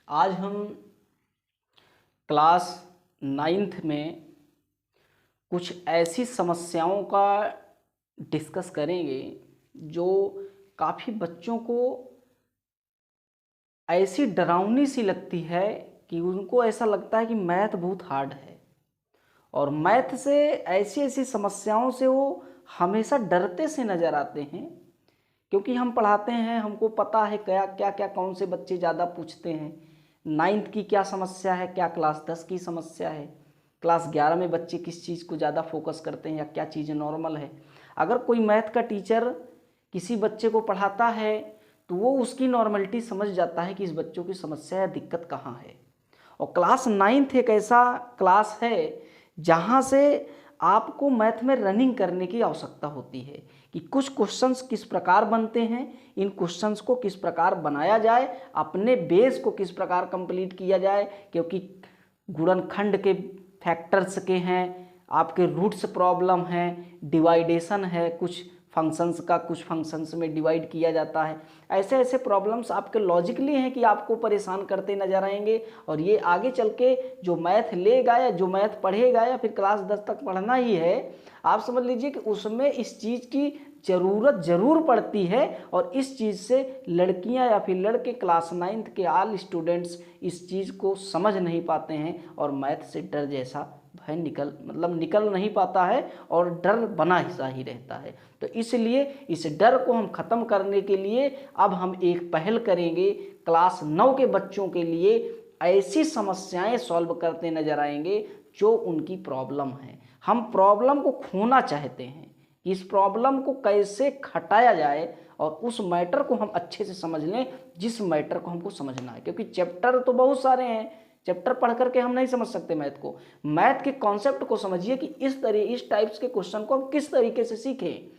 आज हम class 9th में कुछ ऐसी समस्याओं का डिस्कस करेंगे जो काफ़ी बच्चों को ऐसी डरावनी सी लगती है कि उनको ऐसा लगता है कि मैथ बहुत हार्ड है, और मैथ से ऐसी ऐसी समस्याओं से वो हमेशा डरते से नज़र आते हैं। क्योंकि हम पढ़ाते हैं, हमको पता है क्या क्या क्या कौन से बच्चे ज़्यादा पूछते हैं, 9th की क्या समस्या है, क्या क्लास 10 की समस्या है, क्लास 11 में बच्चे किस चीज़ को ज़्यादा फोकस करते हैं या क्या चीज़ें नॉर्मल है। अगर कोई मैथ का टीचर किसी बच्चे को पढ़ाता है तो वो उसकी नॉर्मलिटी समझ जाता है कि इस बच्चों की समस्या या दिक्कत कहाँ है। और क्लास 9th एक ऐसा क्लास है जहाँ से आपको मैथ में रनिंग करने की आवश्यकता होती है कि कुछ क्वेश्चंस किस प्रकार बनते हैं, इन क्वेश्चंस को किस प्रकार बनाया जाए, अपने बेस को किस प्रकार कंप्लीट किया जाए। क्योंकि गुणनखंड के फैक्टर्स के हैं, आपके रूट्स प्रॉब्लम हैं, डिवाइडेशन है, कुछ फंक्शंस का कुछ फंक्शंस में डिवाइड किया जाता है। ऐसे ऐसे प्रॉब्लम्स आपके लॉजिकली हैं कि आपको परेशान करते नजर आएंगे, और ये आगे चल के जो मैथ लेगा या जो मैथ पढ़ेगा या फिर क्लास 10 तक पढ़ना ही है, आप समझ लीजिए कि उसमें इस चीज़ की ज़रूरत ज़रूर पड़ती है। और इस चीज़ से लड़कियां या फिर लड़के क्लास 9th के ऑल स्टूडेंट्स इस चीज़ को समझ नहीं पाते हैं, और मैथ से डर जैसा भय निकल नहीं पाता है, और डर बना हिस्सा ही रहता है। तो इसलिए इस डर को हम ख़त्म करने के लिए अब हम एक पहल करेंगे। क्लास 9 के बच्चों के लिए ऐसी समस्याएं सॉल्व करते नजर आएंगे जो उनकी प्रॉब्लम है। हम प्रॉब्लम को खोना चाहते हैं, इस प्रॉब्लम को कैसे हटाया जाए और उस मैटर को हम अच्छे से समझ लें जिस मैटर को हमको समझना है। क्योंकि चैप्टर तो बहुत सारे हैं, चैप्टर पढ़ करके हम नहीं समझ सकते मैथ को। मैथ के कॉन्सेप्ट को समझिए कि इस टाइप्स के क्वेश्चन को हम किस तरीके से सीखें,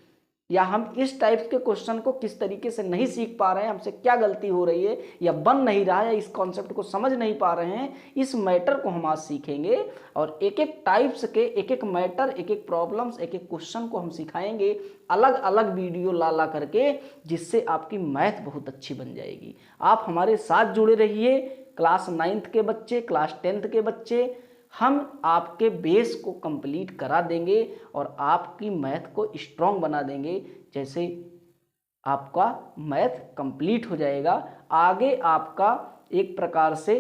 या हम इस टाइप के क्वेश्चन को किस तरीके से नहीं सीख पा रहे हैं, हमसे क्या गलती हो रही है या बन नहीं रहा है, या इस कॉन्सेप्ट को समझ नहीं पा रहे हैं, इस मैटर को हम आज सीखेंगे। और एक एक टाइप्स के एक एक मैटर, एक एक प्रॉब्लम्स, एक एक क्वेश्चन को हम सिखाएंगे अलग अलग वीडियो ला करके, जिससे आपकी मैथ बहुत अच्छी बन जाएगी। आप हमारे साथ जुड़े रहिए। क्लास 9th के बच्चे, क्लास 10th के बच्चे, हम आपके बेस को कंप्लीट करा देंगे और आपकी मैथ को स्ट्रॉन्ग बना देंगे। जैसे आपका मैथ कंप्लीट हो जाएगा, आगे आपका एक प्रकार से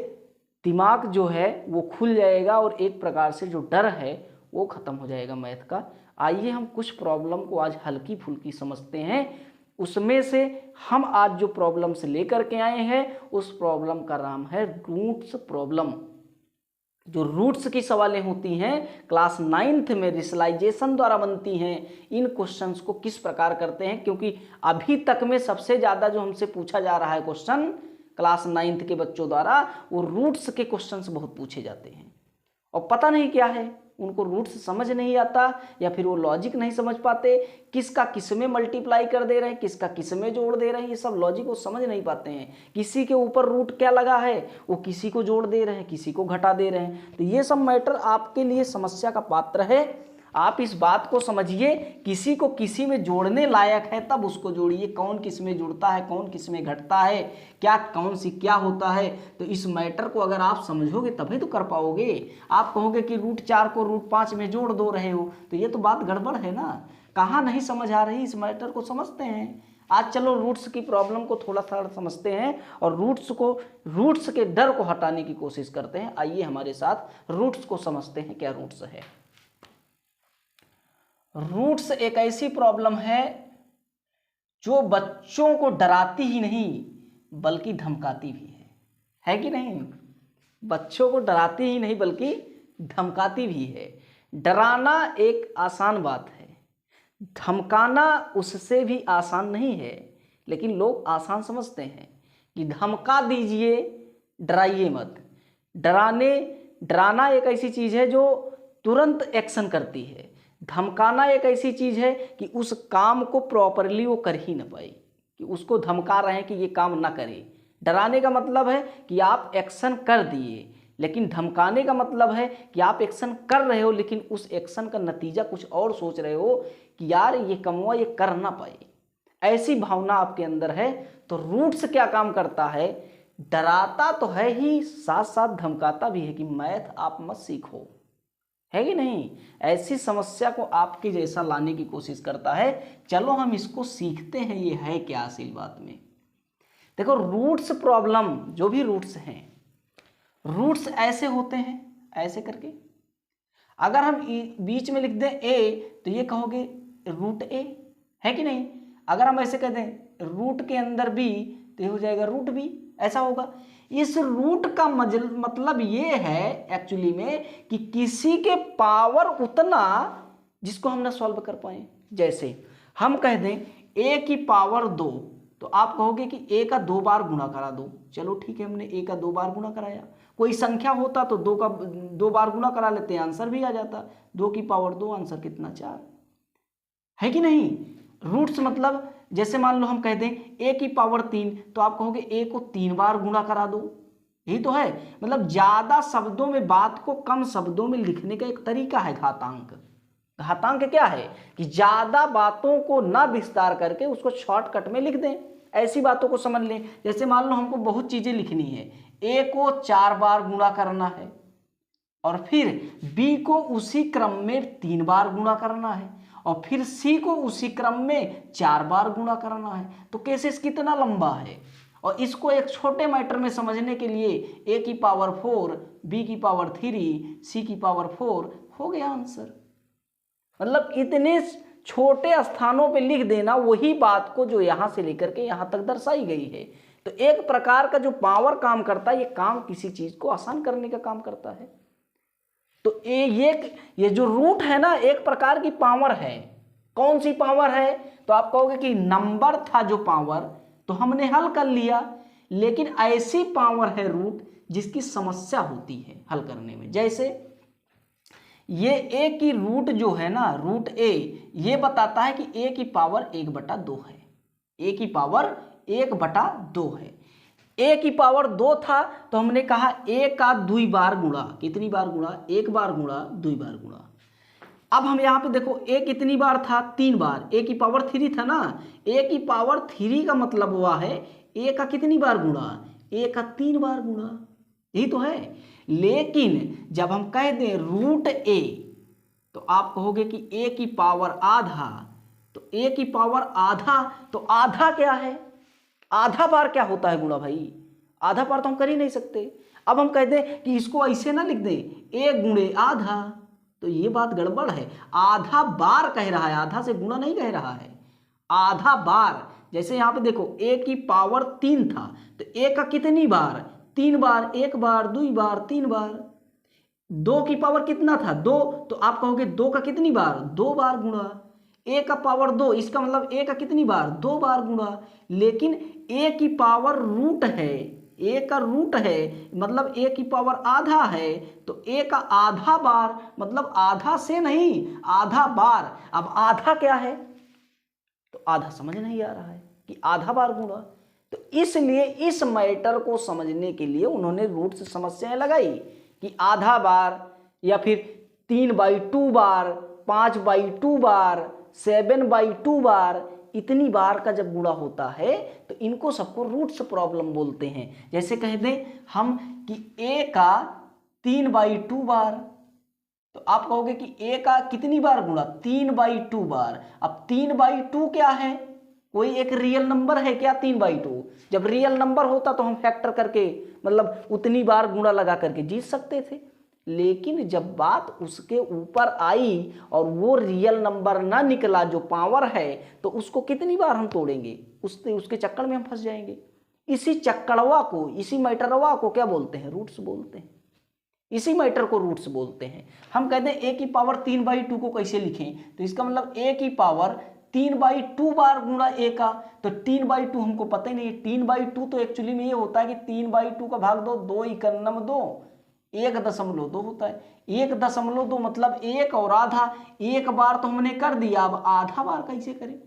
दिमाग जो है वो खुल जाएगा, और एक प्रकार से जो डर है वो ख़त्म हो जाएगा मैथ का। आइए हम कुछ प्रॉब्लम को आज हल्की फुल्की समझते हैं। उसमें से हम आज जो प्रॉब्लम्स लेकर के आए हैं उस प्रॉब्लम का नाम है रूट्स प्रॉब्लम। जो रूट्स की सवालें होती हैं क्लास 9th में रेशनलाइजेशन द्वारा बनती हैं, इन क्वेश्चंस को किस प्रकार करते हैं। क्योंकि अभी तक में सबसे ज़्यादा जो हमसे पूछा जा रहा है क्वेश्चन क्लास 9th के बच्चों द्वारा, वो रूट्स के क्वेश्चंस बहुत पूछे जाते हैं, और पता नहीं क्या है, उनको रूट्स समझ नहीं आता, या फिर वो लॉजिक नहीं समझ पाते, किसका किस में मल्टीप्लाई कर दे रहे हैं, किसका किस में जोड़ दे रहे हैं, ये सब लॉजिक वो समझ नहीं पाते हैं। किसी के ऊपर रूट क्या लगा है वो किसी को जोड़ दे रहे हैं, किसी को घटा दे रहे हैं। तो ये सब मैटर आपके लिए समस्या का पात्र है। आप इस बात को समझिए, किसी को किसी में जोड़ने लायक है तब उसको जोड़िए। कौन किस में जुड़ता है, कौन किस में घटता है, क्या कौन सी क्या होता है, तो इस मैटर को अगर आप समझोगे तभी तो कर पाओगे। आप कहोगे कि रूट 4 को रूट 5 में जोड़ दो रहे हो, तो ये तो बात गड़बड़ है ना। कहाँ नहीं समझ आ रही, इस मैटर को समझते हैं। आज चलो रूट्स की प्रॉब्लम को थोड़ा थोड़ा समझते हैं और रूट्स के डर को हटाने की कोशिश करते हैं। आइए हमारे साथ रूट्स को समझते हैं, क्या रूट्स है। रूट्स एक ऐसी प्रॉब्लम है जो बच्चों को डराती ही नहीं बल्कि धमकाती भी है कि नहीं। बच्चों को डराती ही नहीं बल्कि धमकाती भी है। डराना एक आसान बात है, धमकाना उससे भी आसान नहीं है, लेकिन लोग आसान समझते हैं कि धमका दीजिए, डराइए मत। डराना एक ऐसी चीज है जो तुरंत एक्शन करती है। धमकाना एक ऐसी चीज है कि उस काम को प्रॉपरली वो कर ही ना पाए, कि उसको धमका रहे हैं कि ये काम ना करे। डराने का मतलब है कि आप एक्शन कर दिए, लेकिन धमकाने का मतलब है कि आप एक्शन कर रहे हो लेकिन उस एक्शन का नतीजा कुछ और सोच रहे हो कि यार ये कमुआ ये कर ना पाए, ऐसी भावना आपके अंदर है। तो रूट्स क्या काम करता है डराता तो है ही, साथ साथ धमकाता भी है कि मैथ आप मत सीखो, है कि नहीं। ऐसी समस्या को आपके जैसा लाने की कोशिश करता है, चलो हम इसको सीखते हैं ये है क्या असल बात में। देखो रूट्स प्रॉब्लम, जो भी रूट्स हैं, रूट्स ऐसे होते हैं, ऐसे करके अगर हम बीच में लिख दें ए तो ये कहोगे रूट ए, है कि नहीं। अगर हम ऐसे कह दें रूट के अंदर बी तो ये हो जाएगा रूट बी, ऐसा होगा। इस रूट का मतलब ये है एक्चुअली में कि किसी के पावर उतना जिसको हम ना सॉल्व कर पाए। जैसे हम कह दें a की पावर 2 तो आप कहोगे कि a का 2 बार गुणा करा दो, चलो ठीक है हमने a का 2 बार गुणा कराया। कोई संख्या होता तो 2 का 2 बार गुणा करा लेते, आंसर भी आ जाता। 2 की पावर 2, आंसर कितना 4, है कि नहीं। रूट्स मतलब जैसे मान लो हम कह दें a की पावर 3 तो आप कहोगे a को 3 बार गुणा करा दो, यही तो है। मतलब ज्यादा शब्दों में बात को कम शब्दों में लिखने का एक तरीका है घातांक। घातांक क्या है कि ज्यादा बातों को ना विस्तार करके उसको शॉर्टकट में लिख दें, ऐसी बातों को समझ लें। जैसे मान लो हमको बहुत चीजें लिखनी है, a को 4 बार गुणा करना है और फिर b को उसी क्रम में 3 बार गुणा करना है और फिर c को उसी क्रम में 4 बार गुणा करना है। तो केसेस कितना लंबा है, और इसको एक छोटे मैटर में समझने के लिए a की पावर 4, b की पावर 3, c की पावर 4 हो गया आंसर। मतलब इतने छोटे स्थानों पे लिख देना वही बात को जो यहां से लेकर के यहां तक दर्शाई गई है। तो एक प्रकार का जो पावर काम करता है, ये काम किसी चीज को आसान करने का काम करता है। तो ये जो रूट है ना, एक प्रकार की पावर है। कौन सी पावर है, तो आप कहोगे कि नंबर था जो पावर, तो हमने हल कर लिया। लेकिन ऐसी पावर है रूट जिसकी समस्या होती है हल करने में। जैसे ये a की रूट जो है ना, रूट a, ये बताता है कि a की पावर 1/2 है। a की पावर 1/2 है। a की पावर 2 था तो हमने कहा a का 2 बार गुणा, कितनी बार गुणा, 1 बार गुणा 2 बार गुणा। अब हम यहाँ पे देखो a कितनी बार था, 3 बार। a की पावर 3 था ना, a की पावर 3 का मतलब हुआ है a का कितनी बार गुणा, a का 3 बार गुणा, यही तो है। लेकिन जब हम कह दें रूट a तो आप कहोगे कि a की पावर आधा, तो a की पावर आधा, तो आधा क्या है, आधा बार क्या होता है गुणा भाई, आधा बार तो हम कर ही नहीं सकते। अब हम कह दें कि इसको ऐसे ना लिख दें a गुणे आधा, तो ये बात गड़बड़ है। आधा बार कह रहा है, आधा से गुणा नहीं कह रहा है, आधा बार। जैसे यहाँ पे देखो a की पावर 3 था तो a का कितनी बार, 3 बार, 1 बार, 2 बार, 3 बार। 2 की पावर कितना था, 2, तो आप कहोगे 2 का कितनी बार, 2 बार गुणा। a का पावर 2, इसका मतलब a का कितनी बार, 2 बार गुणा। लेकिन a की पावर रूट है, a का रूट है, मतलब a की पावर आधा है, तो a का आधा बार, मतलब आधा से नहीं, आधा बार। अब आधा क्या है, तो आधा समझ नहीं आ रहा है कि आधा बार गुणा। तो इसलिए इस मैटर को समझने के लिए उन्होंने रूट से समस्याएं लगाई कि आधा बार, या फिर 3/2 बार, 5/2 बार, 7/2 बार, इतनी बार का जब गुणा होता है तो इनको सबको रूट्स प्रॉब्लम बोलते हैं। जैसे कह दें हम कि a का 3/2 बार, तो आप कहोगे कि a का कितनी बार गुणा, 3/2 बार। अब 3/2 क्या है, कोई एक रियल नंबर है क्या 3/2? जब रियल नंबर होता तो हम फैक्टर करके, मतलब उतनी बार गुणा लगा करके जीत सकते थे। लेकिन जब बात उसके ऊपर आई और वो रियल नंबर ना निकला जो पावर है, तो उसको कितनी बार हम तोड़ेंगे, उसके चक्कर में हम फंस जाएंगे। इसी चक्कड़वा को, इसी मैटरवा को क्या बोलते हैं, रूट्स बोलते हैं। इसी मैटर को रूट्स बोलते हैं। हम कहते हैं a की पावर 3/2 को कैसे लिखें, तो इसका मतलब a की पावर 3/2 बार गुणा a का, तो 3/2 हमको पता ही नहीं है। 3/2 तो एक्चुअली में ये होता है कि 3/2 का भाग दो, 2 इकन्नम 2, 1.2 होता है। 1.2 मतलब 1 और आधा, 1 बार तो हमने कर दिया, अब आधा बार कैसे करें।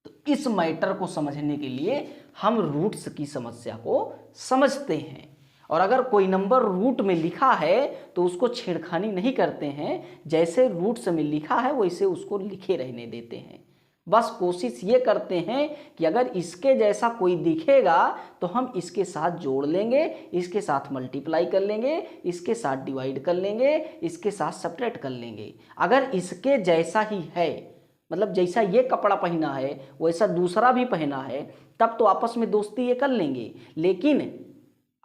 तो इस मैटर को समझने के लिए हम रूट्स की समस्या को समझते हैं, और अगर कोई नंबर रूट में लिखा है तो उसको छेड़खानी नहीं करते हैं, जैसे रूट्स में लिखा है वैसे उसको लिखे रहने देते हैं। बस कोशिश ये करते हैं कि अगर इसके जैसा कोई दिखेगा तो हम इसके साथ जोड़ लेंगे, इसके साथ मल्टीप्लाई कर लेंगे, इसके साथ डिवाइड कर लेंगे, इसके साथ सब्ट्रैक्ट कर लेंगे। अगर इसके जैसा ही है, मतलब जैसा ये कपड़ा पहना है वैसा दूसरा भी पहना है, तब तो आपस में दोस्ती ये कर लेंगे। लेकिन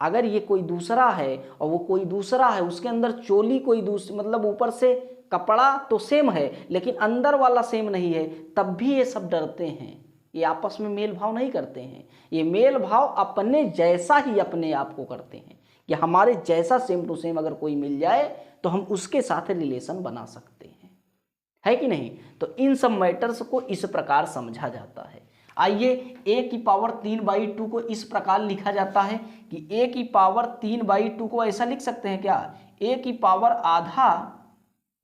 अगर ये कोई दूसरा है और वो कोई दूसरा है, उसके अंदर चोली कोई दूसरी, मतलब ऊपर से कपड़ा तो सेम है लेकिन अंदर वाला सेम नहीं है, तब भी ये सब डरते हैं। ये आपस में मेल भाव नहीं करते हैं, ये मेल भाव अपने जैसा ही अपने आप को करते हैं कि हमारे जैसा सेम टू सेम अगर कोई मिल जाए तो हम उसके साथ रिलेशन बना सकते हैं, है कि नहीं। तो इन सब मैटर्स को इस प्रकार समझा जाता है। आइए a की पावर 3/2 को इस प्रकार लिखा जाता है कि a की पावर 3/2 को ऐसा लिख सकते हैं क्या, a की पावर आधा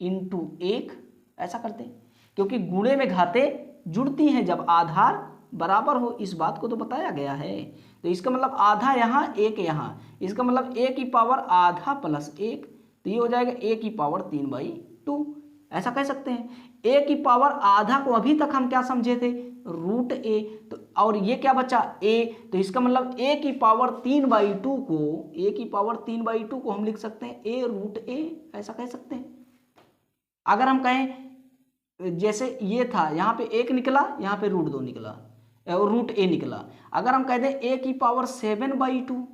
इंटू 1, ऐसा करते हैं, क्योंकि गुणे में घातें जुड़ती हैं जब आधार बराबर हो, इस बात को तो बताया गया है। तो इसका मतलब आधा यहाँ 1 यहाँ, इसका मतलब a की पावर आधा प्लस 1, तो ये हो जाएगा a की पावर 3/2, ऐसा कह सकते हैं। a की पावर आधा को अभी तक हम क्या समझे थे, रूट a, तो और ये क्या बचा a, तो इसका मतलब a की पावर 3/2 को, a की पावर 3/2 को हम लिख सकते हैं a रूट a, ऐसा कह सकते हैं। अगर हम कहें जैसे ये था, यहाँ पे 1 निकला, यहाँ पे रूट 2 निकला और रूट a निकला। अगर हम कह दें a की पावर 7/2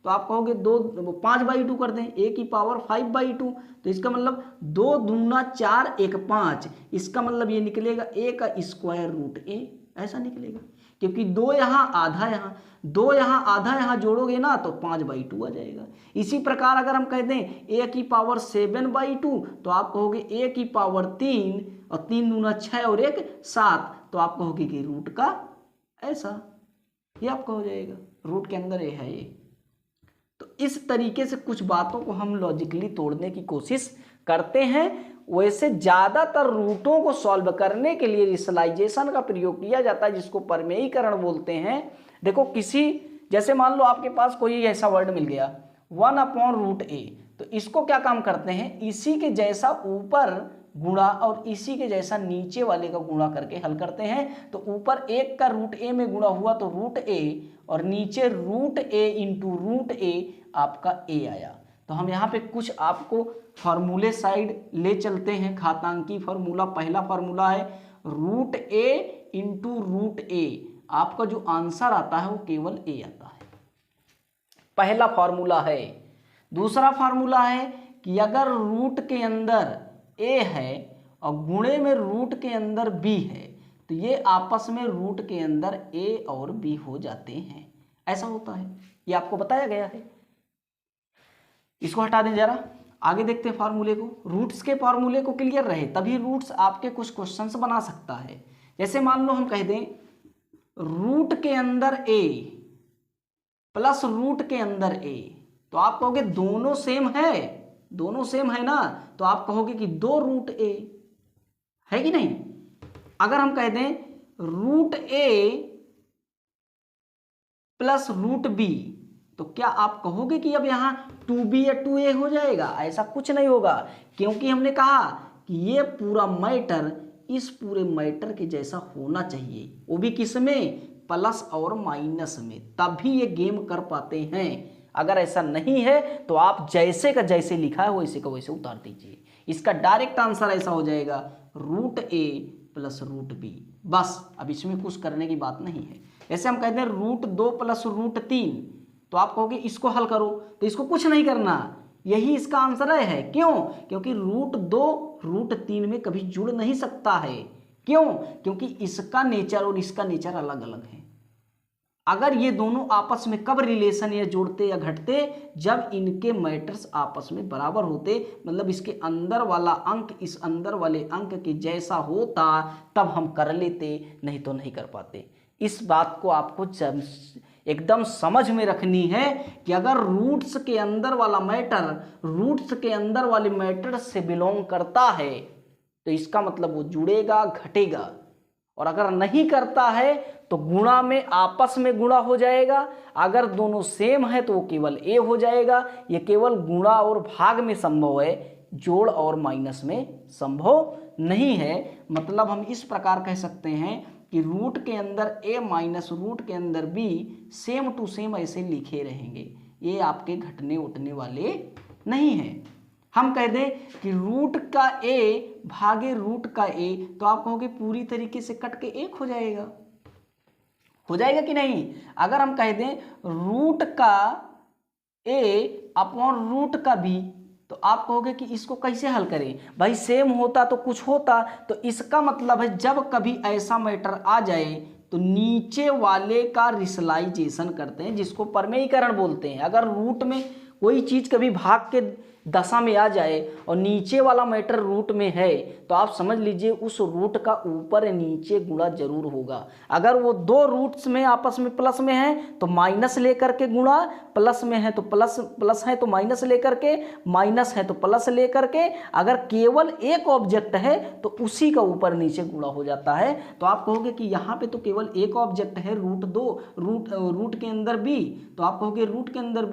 तो आप कहोगे 5/2 कर दें, a की पावर 5/2, तो इसका मतलब 2 दूना 4 1 5, इसका मतलब ये निकलेगा a का स्क्वायर रूट a, ऐसा निकलेगा, क्योंकि 2 यहाँ आधा यहाँ, 2 यहाँ आधा यहाँ जोड़ोगे ना तो 5/2 आ जाएगा। इसी प्रकार अगर हम कह दें a की पावर 7/2 तो आप कहोगे a की पावर 3 और 3 दूना 6 और 1 7, तो आप कहोगे कि रूट का ऐसा, ये आपका हो जाएगा, रूट के अंदर ये है ये। तो इस तरीके से कुछ बातों को हम लॉजिकली तोड़ने की कोशिश करते हैं। वैसे ज़्यादातर रूटों को सॉल्व करने के लिए रिशलाइजेशन का प्रयोग किया जाता है, जिसको प्रमेयीकरण बोलते हैं। देखो किसी, जैसे मान लो आपके पास कोई ऐसा वर्ड मिल गया 1/√a, तो इसको क्या काम करते हैं, इसी के जैसा ऊपर गुणा और इसी के जैसा नीचे वाले का गुणा करके हल करते हैं। तो ऊपर 1 का रूट a में गुणा हुआ तो रूट a, और नीचे root a into root a आपका a आया। तो हम यहाँ पे कुछ आपको फॉर्मूले साइड ले चलते हैं। घातांकी फार्मूला, पहला फार्मूला है root a into root a, आपका जो आंसर आता है वो केवल a आता है, पहला फार्मूला है। दूसरा फार्मूला है कि अगर रूट के अंदर a है और गुणे में रूट के अंदर b है तो ये आपस में रूट के अंदर a और b हो जाते हैं, ऐसा होता है, ये आपको बताया गया है। इसको हटा दें जरा, आगे देखते हैं फार्मूले को। रूट्स के फार्मूले को क्लियर रहे तभी रूट्स आपके कुछ क्वेश्चंस बना सकता है। जैसे मान लो हम कह दें रूट के अंदर a प्लस रूट के अंदर a, तो आप कहोगे दोनों सेम है, दोनों सेम है ना, तो आप कहोगे कि 2 रूट a, है कि नहीं। अगर हम कह दें root a plus root b, तो क्या आप कहोगे कि अब यहाँ 2b या 2a हो जाएगा, ऐसा कुछ नहीं होगा, क्योंकि हमने कहा कि ये पूरा मैटर इस पूरे मैटर के जैसा होना चाहिए, वो भी किस में, प्लस और माइनस में, तभी ये गेम कर पाते हैं। अगर ऐसा नहीं है तो आप जैसे का जैसे लिखा है वैसे का वैसे उतार दीजिए। इसका डायरेक्ट आंसर ऐसा हो जाएगा root a plus root b, बस। अब इसमें कुछ करने की बात नहीं है। जैसे हम कहते हैं रूट 2 प्लस रूट 3, तो आप कहोगे इसको हल करो, तो इसको कुछ नहीं करना, यही इसका आंसर है। क्यों, क्योंकि रूट 2 रूट 3 में कभी जुड़ नहीं सकता है। क्यों, क्योंकि इसका नेचर और इसका नेचर अलग अलग है। अगर ये दोनों आपस में कब रिलेशन या जोड़ते या घटते, जब इनके मैटर्स आपस में बराबर होते, मतलब इसके अंदर वाला अंक इस अंदर वाले अंक के जैसा होता, तब हम कर लेते, नहीं तो नहीं कर पाते। इस बात को आपको एकदम समझ में रखनी है कि अगर रूट्स के अंदर वाला मैटर रूट्स के अंदर वाले मैटर से बिलोंग करता है तो इसका मतलब वो जुड़ेगा, घटेगा, और अगर नहीं करता है तो गुणा में आपस में गुणा हो जाएगा। अगर दोनों सेम है तो वो केवल a हो जाएगा। ये केवल गुणा और भाग में संभव है, जोड़ और माइनस में संभव नहीं है। मतलब हम इस प्रकार कह सकते हैं कि रूट के अंदर ए माइनस रूट के अंदर बी सेम टू सेम ऐसे लिखे रहेंगे, ये आपके घटने उठने वाले नहीं हैं। हम कह दें कि रूट का ए भागे रूट का ए, तो आप कहोगे पूरी तरीके से कट के एक हो जाएगा कि नहीं। अगर हम कह दें रूट का ए अपॉन रूट का बी, तो आप कहोगे कि इसको कैसे हल करें भाई, सेम होता तो कुछ होता। तो इसका मतलब है जब कभी ऐसा मैटर आ जाए तो नीचे वाले का रिसलाइजेशन करते हैं, जिसको परमेयीकरण बोलते हैं। अगर रूट में कोई चीज कभी भाग के दशा में आ जाए और नीचे वाला मैटर रूट में है, तो आप समझ लीजिए उस रूट का ऊपर नीचे गुणा जरूर होगा। अगर वो दो रूट्स में आपस में प्लस में है तो माइनस लेकर के गुणा, प्लस में है तो प्लस है तो माइनस लेकर के, माइनस है तो प्लस लेकर के। अगर केवल एक ऑब्जेक्ट है तो उसी का ऊपर नीचे गुणा हो जाता है। तो आप कहोगे कि यहाँ पे तो केवल एक ऑब्जेक्ट है रूट दो, रूट के अंदर बी, तो आप कहोगे रूट के अंदर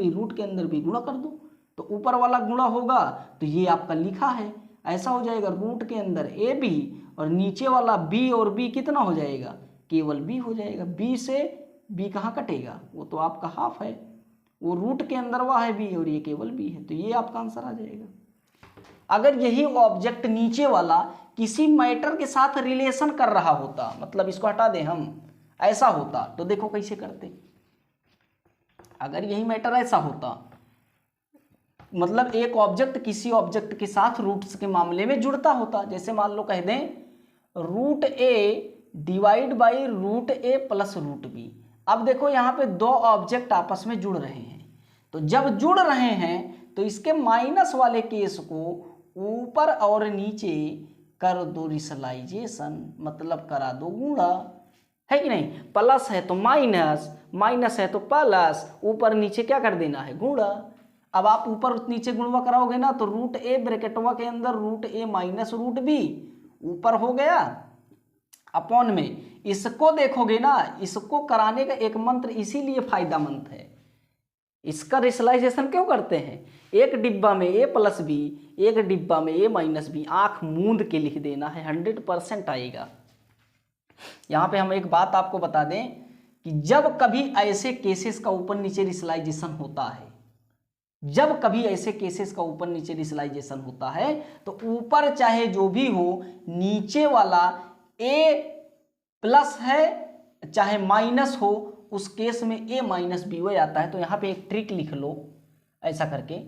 बी गुणा कर दो, तो ऊपर वाला गुणा होगा। तो ये आपका लिखा है, ऐसा हो जाएगा रूट के अंदर ए बी और नीचे वाला बी और बी कितना हो जाएगा, केवल बी हो जाएगा। बी से बी कहाँ कटेगा, वो तो आपका हाफ है, वो रूट के अंदर वह है बी और ये केवल बी है, तो ये आपका आंसर आ जाएगा। अगर यही ऑब्जेक्ट नीचे वाला किसी मैटर के साथ रिलेशन कर रहा होता, मतलब इसको हटा दें हम, ऐसा होता, तो देखो कैसे करते। अगर यही मैटर ऐसा होता, मतलब एक ऑब्जेक्ट किसी ऑब्जेक्ट के साथ रूट्स के मामले में जुड़ता होता, जैसे मान लो कह दें root a divide by root a plus root b. अब देखो यहाँ पे दो ऑब्जेक्ट आपस में जुड़ रहे हैं, तो जब जुड़ रहे हैं तो इसके माइनस वाले केस को ऊपर और नीचे कर दो रिसलाइजेशन, मतलब करा दो गुणा, है कि नहीं। प्लस है तो माइनस, माइनस है तो प्लस, ऊपर नीचे क्या कर देना है, गुणा। अब आप ऊपर नीचे गुणवा कराओगे ना, तो रूट ए ब्रैकेटवा के अंदर रूट ए माइनस रूट बी ऊपर हो गया, अपॉन में इसको देखोगे ना, इसको कराने का एक मंत्र इसीलिए फायदामंद है। इसका रिसलाइजेशन क्यों करते हैं, एक डिब्बा में ए प्लस बी, एक डिब्बा में ए माइनस बी, आंख मूंद के लिख देना है, 100% आएगा। यहाँ पे हम एक बात आपको बता दें कि जब कभी ऐसे केसेस का ऊपर नीचे रिसलाइजेशन होता है, जब कभी ऐसे केसेस का ऊपर नीचे रिसलाइजेशन होता है, तो ऊपर चाहे जो भी हो, नीचे वाला ए प्लस है चाहे माइनस हो, उस केस में ए माइनस बी हो जाता है। तो यहाँ पे एक ट्रिक लिख लो ऐसा करके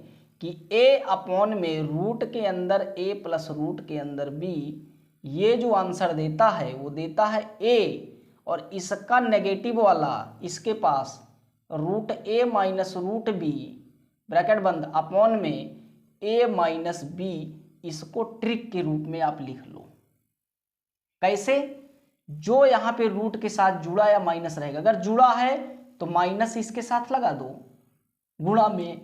कि ए अपॉन में रूट के अंदर ए प्लस रूट के अंदर बी, ये जो आंसर देता है वो देता है ए, और इसका नेगेटिव वाला इसके पास रूट ए माइनस रूट बी ब्रैकेट बंद अपॉन में ए माइनस बी, इसको ट्रिक के रूप में आप लिख लो। कैसे, जो यहाँ पे रूट के साथ जुड़ा या माइनस रहेगा, अगर जुड़ा है तो माइनस इसके साथ लगा दो गुणा में,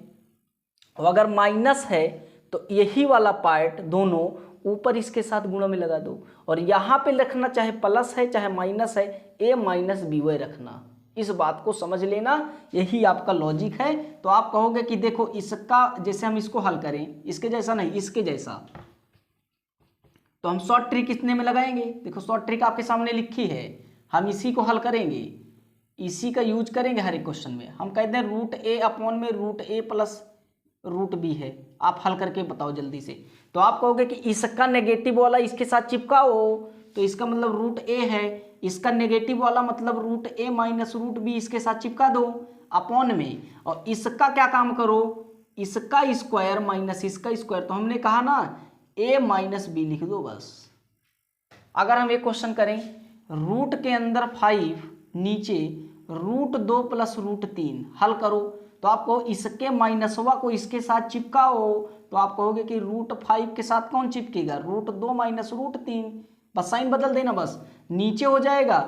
और अगर माइनस है तो यही वाला पार्ट दोनों ऊपर इसके साथ गुणा में लगा दो, और यहाँ पे लिखना चाहे प्लस है चाहे माइनस है, ए माइनस बी वाई रखना। इस बात को समझ लेना, यही आपका लॉजिक है। तो आप कहोगे कि देखो इसका, जैसे हम इसको हल करें, इसके जैसा नहीं इसके जैसा, तो हम शॉर्ट ट्रिक कितने में लगाएंगे, देखो शॉर्ट ट्रिक आपके सामने लिखी है, हम इसी को हल करेंगे, इसी का यूज करेंगे हर एक क्वेश्चन में। हम कहते हैं रूट ए अपॉन में root a plus root B है, आप हल करके बताओ जल्दी से। तो आप कहोगे कि इसका नेगेटिव वाला इसके साथ चिपकाओ, तो इसका मतलब रूट ए है, इसका नेगेटिव वाला मतलब रूट ए माइनस रूट बी इसके साथ चिपका दो अपॉन में, और इसका क्या काम करो, इसका स्क्वायर माइनस इसका स्क्वायर, तो हमने कहा ना ए माइनस बी लिख दो बस। अगर हम एक क्वेश्चन करें, रूट के अंदर 5 नीचे रूट 2 प्लस रूट 3 हल करो, तो आपको इसके माइनसवा को इसके साथ चिपकाओ, तो आप कहोगे कि रूट 5 के साथ कौन चिपकेगा, रूट 2 माइनस रूट 3, बस साइन बदल देना, बस नीचे हो जाएगा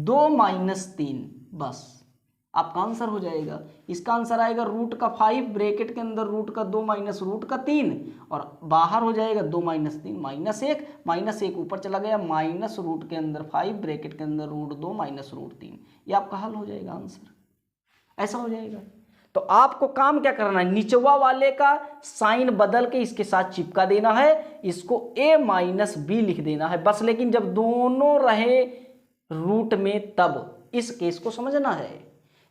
2 माइनस 3, बस आपका आंसर हो जाएगा। इसका आंसर आएगा रूट का 5 ब्रैकेट के अंदर रूट का 2 माइनस रूट का 3, और बाहर हो जाएगा 2 माइनस 3 माइनस 1 ऊपर चला गया, माइनस रूट के अंदर 5 ब्रैकेट के अंदर रूट 2 माइनस रूट 3, ये आपका हल हो जाएगा, आंसर ऐसा हो जाएगा। तो आपको काम क्या करना है, निचवा वाले का साइन बदल के इसके साथ चिपका देना है, इसको a माइनस बी लिख देना है बस। लेकिन जब दोनों रहे रूट में तब, इस केस को समझना है,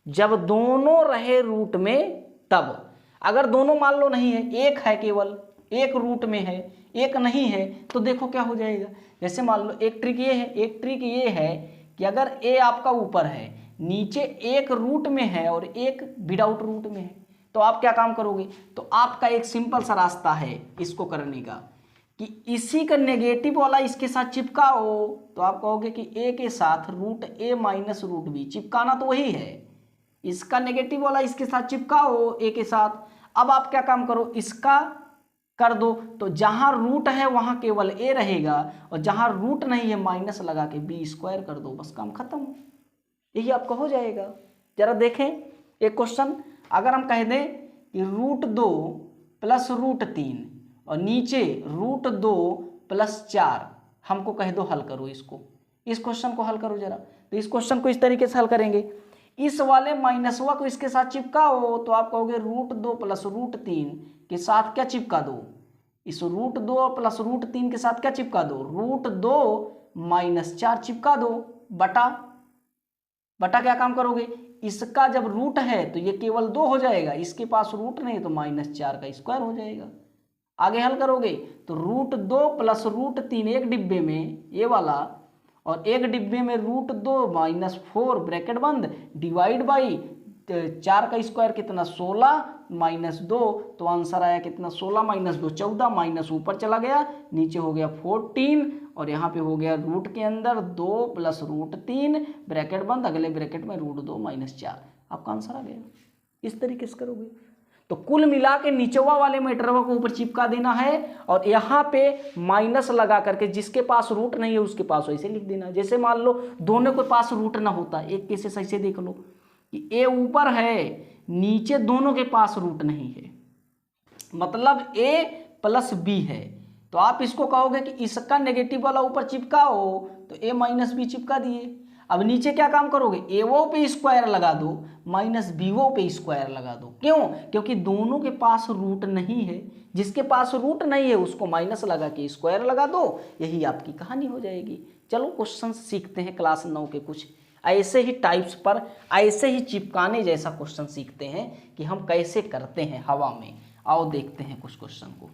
जब दोनों रहे रूट में तब। अगर दोनों मान लो नहीं है, एक है, केवल एक रूट में है, एक नहीं है, तो देखो क्या हो जाएगा। जैसे मान लो एक ट्रिक ये है, एक ट्रिक ये है कि अगर ए आपका ऊपर है, नीचे एक रूट में है और एक विदाउट रूट में है, तो आप क्या काम करोगे, तो आपका एक सिंपल सा रास्ता है इसको करने का कि इसी का नेगेटिव वाला इसके साथ चिपकाओ। तो आप कहोगे कि ए के साथ रूट ए माइनस रूट बी, चिपकाना तो वही है, इसका नेगेटिव वाला इसके साथ चिपकाओ ए के साथ। अब आप क्या काम करो, इसका कर दो, तो जहां रूट है वहां केवल ए रहेगा और जहां रूट नहीं है माइनस लगा के बी स्क्वायर कर दो, बस काम खत्म। यही आपका हो जाएगा। जरा देखें एक क्वेश्चन, अगर हम कह दें कि रूट 2 प्लस रूट 3 और नीचे रूट 2 प्लस 4, हमको कह दो हल करो इसको, इस क्वेश्चन को हल करो जरा। तो इस क्वेश्चन को इस तरीके से हल करेंगे, इस वाले माइनसवा को इसके साथ चिपकाओ, तो आप कहोगे रूट 2 प्लस रूट 3 के साथ क्या चिपका दो, इस रूट 2 प्लस रूट 3 के साथ क्या चिपका दो, रूट 2 माइनस 4 चिपका दो, बटा बटा क्या काम करोगे, इसका जब रूट है तो ये केवल 2 हो जाएगा, इसके पास रूट नहीं तो -4 का स्क्वायर हो जाएगा। आगे हल करोगे तो रूट 2 प्लस रूट 3 एक डिब्बे में ये वाला और एक डिब्बे में रूट 2 -4 ब्रैकेट बंद डिवाइड बाई 4 का स्क्वायर कितना 16 -2, तो आंसर आया कितना 16 - 2 14, माइनस ऊपर चला गया नीचे हो गया 14 और यहाँ पे हो गया रूट के अंदर 2 प्लस रूट 3 ब्रैकेट बंद अगले ब्रैकेट में रूट 2 -4, आपका आंसर आ गया। इस तरीके से करोगे तो कुल मिला के नीचवा वाले मैटरवा को ऊपर चिपका देना है और यहाँ पे माइनस लगा करके जिसके पास रूट नहीं है उसके पास वैसे लिख देना। जैसे मान लो दोनों के पास रूट ना होता, एक केस ऐसे देख लो कि ए ऊपर है नीचे दोनों के पास रूट नहीं है, मतलब ए प्लस बी है, तो आप इसको कहोगे कि इसका नेगेटिव वाला ऊपर चिपकाओ, तो ए माइनस बी चिपका दिए। अब नीचे क्या काम करोगे, ए वो पे स्क्वायर लगा दो माइनस बी वो पे स्क्वायर लगा दो, क्यों, क्योंकि दोनों के पास रूट नहीं है, जिसके पास रूट नहीं है उसको माइनस लगा के स्क्वायर लगा दो, यही आपकी कहानी हो जाएगी। चलो क्वेश्चन सीखते हैं क्लास 9 के कुछ ऐसे ही टाइप्स पर, ऐसे ही चिपकाने जैसा क्वेश्चन सीखते हैं कि हम कैसे करते हैं हवा में। आओ देखते हैं कुछ क्वेश्चन को,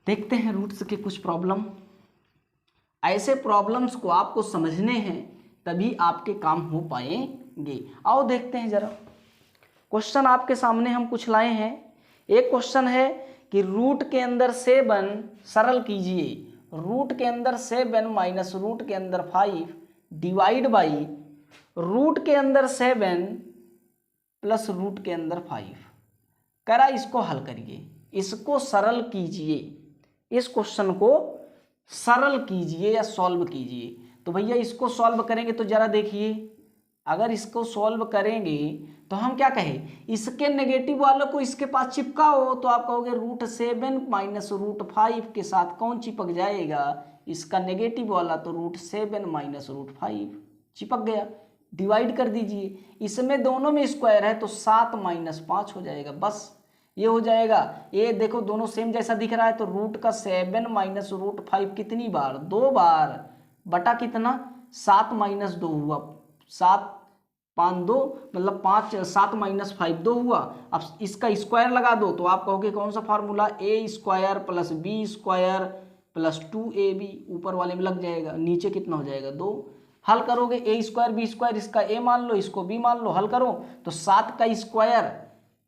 देखते हैं रूट्स के कुछ प्रॉब्लम। ऐसे प्रॉब्लम्स को आपको समझने हैं तभी आपके काम हो पाएंगे। आओ देखते हैं जरा क्वेश्चन आपके सामने हम कुछ लाए हैं। एक क्वेश्चन है कि रूट के अंदर 7 सरल कीजिए, रूट के अंदर 7 माइनस रूट के अंदर 5 डिवाइड बाई रूट के अंदर 7 प्लस रूट के अंदर 5 करा, इसको हल करिए, इसको सरल कीजिए, इस क्वेश्चन को सरल कीजिए या सॉल्व कीजिए। तो भैया इसको सॉल्व करेंगे तो जरा देखिए, अगर इसको सॉल्व करेंगे तो हम क्या कहें, इसके नेगेटिव वालों को इसके पास चिपकाओ, तो आप कहोगे रूट 7 माइनस रूट 5 के साथ कौन चिपक जाएगा, इसका नेगेटिव वाला, तो रूट 7 माइनस रूट 5 चिपक गया। डिवाइड कर दीजिए, इसमें दोनों में स्क्वायर है तो 7 माइनस 5 हो जाएगा, बस ये हो जाएगा। ये देखो दोनों सेम जैसा दिख रहा है, तो रूट का 7 माइनस रूट 5 कितनी बार, 2 बार, बटा कितना 7 माइनस 2 हुआ, 7 5 2 मतलब 5, 7 माइनस 5 2 हुआ। अब इसका स्क्वायर लगा दो, तो आप कहोगे कौन सा formula, A square plus B square plus 2ab, ऊपर वाले में लग जाएगा, नीचे कितना हो जाएगा 2। हल करोगे ए स्क्वायर बी स्क्वायर, इसका ए मान लो इसको बी मान लो, हल करो तो 7 का स्क्वायर,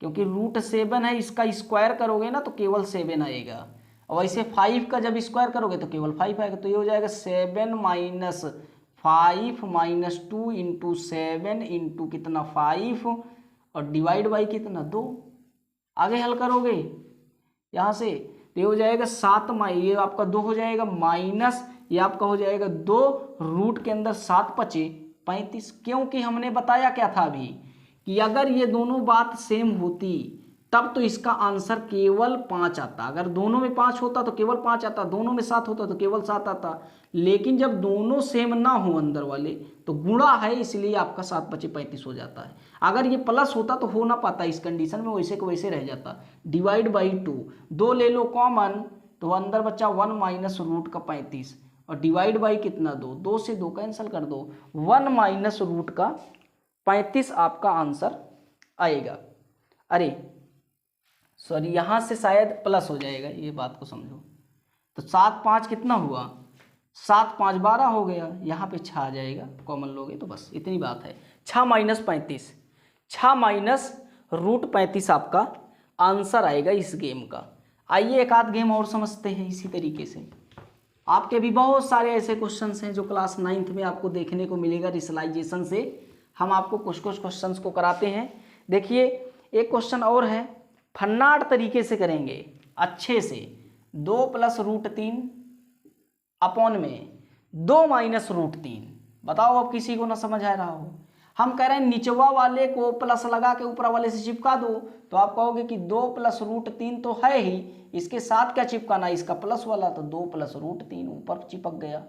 क्योंकि रूट 7 है, इसका स्क्वायर करोगे ना तो केवल 7 आएगा, और वैसे 5 का जब स्क्वायर करोगे तो केवल 5 आएगा, तो ये हो जाएगा 7 माइनस 5 माइनस 2 इंटू 7 इंटू कितना 5 और डिवाइड बाई कितना 2। आगे हल करोगे यहाँ से तो ये हो जाएगा 7 ये आपका 2 हो जाएगा माइनस ये आपका हो जाएगा 2, रूट के अंदर 7 पचे 35, क्योंकि हमने बताया क्या था अभी कि अगर ये दोनों बात सेम होती तब तो इसका आंसर केवल 5 आता, अगर दोनों में 5 होता तो केवल 5 आता, दोनों में 7 होता तो केवल 7 आता, लेकिन जब दोनों सेम ना हो अंदर वाले तो गुणा है, इसलिए आपका 7 बचे 35 हो जाता है। अगर ये प्लस होता तो हो ना पाता इस कंडीशन में, वैसे को वैसे रह जाता। डिवाइड बाई 2, 2 ले लो कॉमन, तो अंदर बच्चा 1 माइनस रूट का 35, और डिवाइड बाई कितना 2, 2 से 2 कैंसिल कर दो, 1 माइनस रूट का 35 आपका आंसर आएगा। अरे सॉरी, यहाँ से शायद प्लस हो जाएगा, ये बात को समझो। तो 7 5 कितना हुआ, 7 5 12 हो गया, यहाँ पे 6 आ जाएगा, कॉमन लोगे तो बस इतनी बात है। 6 माइनस 35, 6 माइनस रूट 35 आपका आंसर आएगा इस गेम का। आइए एक आध गेम और समझते हैं इसी तरीके से। आपके भी बहुत सारे ऐसे क्वेश्चंस हैं जो क्लास 9th में आपको देखने को मिलेगा। रिसलाइजेशन से हम आपको कुछ कुछ क्वेश्चंस को कराते हैं। देखिए एक क्वेश्चन और है, फन्नाट तरीके से करेंगे अच्छे से। 2 प्लस रूट 3 अपॉन में 2 माइनस रूट 3। बताओ अब किसी को ना समझ आ रहा हो। हम कह रहे हैं निचवा वाले को प्लस लगा के ऊपर वाले से चिपका दो, तो आप कहोगे कि 2 प्लस रूट 3 तो है ही, इसके साथ क्या चिपकाना, इसका प्लस वाला, तो 2 प्लस रूट 3 ऊपर चिपक गया।